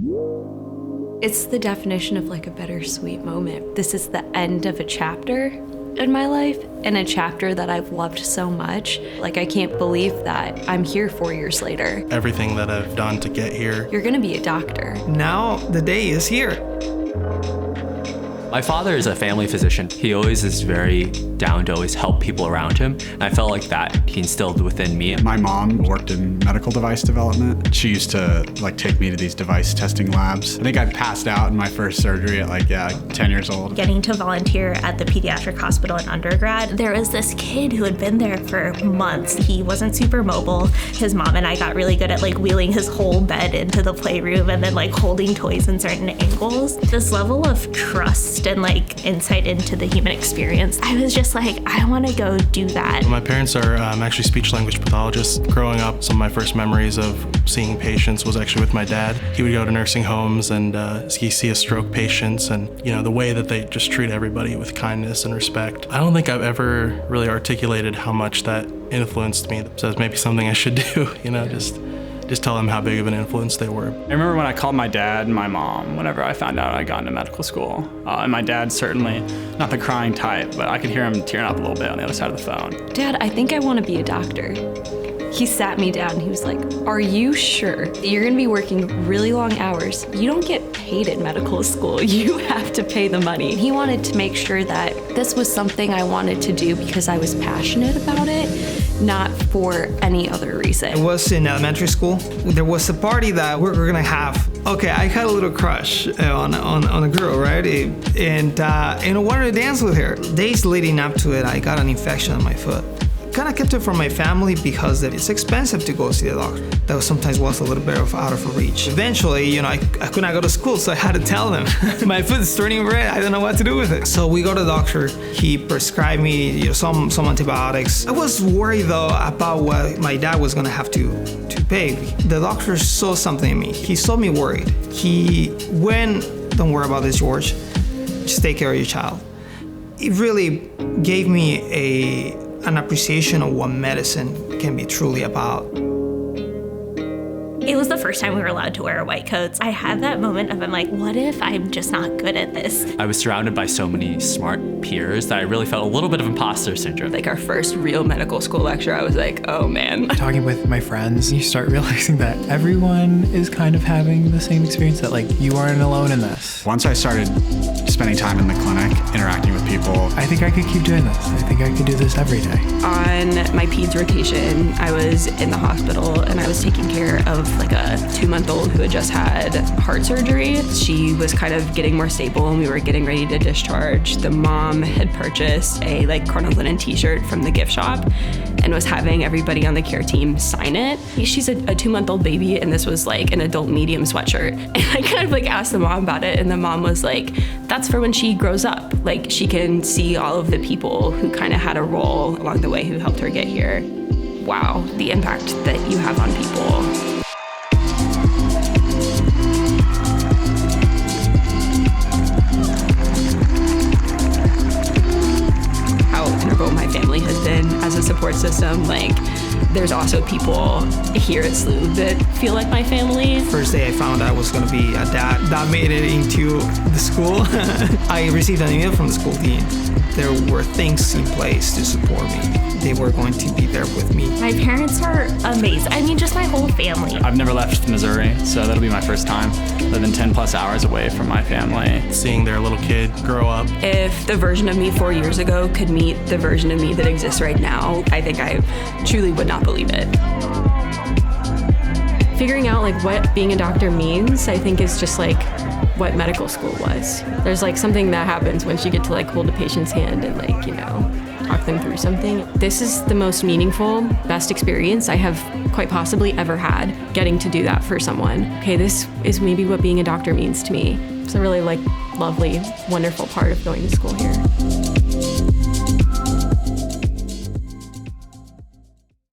It's the definition of like a bittersweet moment. This is the end of a chapter in my life, and a chapter that I've loved so much. Like, I can't believe that I'm here 4 years later. Everything that I've done to get here. You're gonna be a doctor. Now the day is here. My father is a family physician. He always is very down to always help people around him. And I felt like that he instilled within me. My mom worked in medical device development. She used to take me to these device testing labs. I think I passed out in my first surgery at 10 years old. Getting to volunteer at the pediatric hospital in undergrad, there was this kid who had been there for months. He wasn't super mobile. His mom and I got really good at wheeling his whole bed into the playroom and then holding toys in certain angles. This level of trust and insight into the human experience, I was just I want to go do that. My parents are actually speech-language pathologists. Growing up, some of my first memories of seeing patients was actually with my dad. He would go to nursing homes and he see stroke patients, and the way that they just treat everybody with kindness and respect. I don't think I've ever really articulated how much that influenced me. So it's maybe something I should do, just tell them how big of an influence they were. I remember when I called my dad and my mom whenever I found out I got into medical school. And my dad's certainly not the crying type, but I could hear him tearing up a little bit on the other side of the phone. Dad, I think I want to be a doctor. He sat me down and he was like, are you sure? You're gonna be working really long hours. You don't get paid at medical school. You have to pay the money. He wanted to make sure that this was something I wanted to do because I was passionate about it, not for any other reason. I was in elementary school. There was a party that we were gonna have. Okay, I had a little crush on a girl, right? And I wanted to dance with her. Days leading up to it, I got an infection on my foot. Kind of kept it from my family because it's expensive to go see the doctor. That sometimes was a little bit out of reach. Eventually, I could not go to school, so I had to tell them. My foot is turning red, I don't know what to do with it. So we go to the doctor, he prescribed me some antibiotics. I was worried though about what my dad was gonna have to pay. The doctor saw something in me. He saw me worried. He went, don't worry about this, George. Just take care of your child. It really gave me an appreciation of what medicine can be truly about. It was the first time we were allowed to wear white coats. I had that moment of, what if I'm just not good at this? I was surrounded by so many smart peers that I really felt a little bit of imposter syndrome. Our first real medical school lecture, I was like, oh man. Talking with my friends, you start realizing that everyone is kind of having the same experience, that you aren't alone in this. Once I started spending time in the clinic, interacting with people, I think I could keep doing this. I think I could do this every day. On my peds rotation, I was in the hospital and I was taking care of a 2-month-old who had just had heart surgery. She was kind of getting more stable and we were getting ready to discharge. The mom had purchased a cardinal linen t-shirt from the gift shop and was having everybody on the care team sign it. She's a 2-month-old baby and this was an adult medium sweatshirt. And I kind of asked the mom about it and the mom was like, that's for when she grows up. She can see all of the people who kind of had a role along the way who helped her get here. Wow, the impact that you have on people. My family has been as a support system. There's also people here at SLU that feel like my family. First day I found out I was gonna be a dad, that made it into the school. I received an email from the school dean. There were things in place to support me. They were going to be there with me. My parents are amazing. Just my whole family. I've never left Missouri, so that'll be my first time living 10 plus hours away from my family. Seeing their little kid grow up. If the version of me 4 years ago could meet the version of me that exists right now, I think I truly would not believe it. Figuring out what being a doctor means, I think is just what medical school was. There's something that happens once you get to hold a patient's hand and talk them through something. This is the most meaningful, best experience I have quite possibly ever had, getting to do that for someone. Okay, this is maybe what being a doctor means to me. It's a really lovely, wonderful part of going to school here.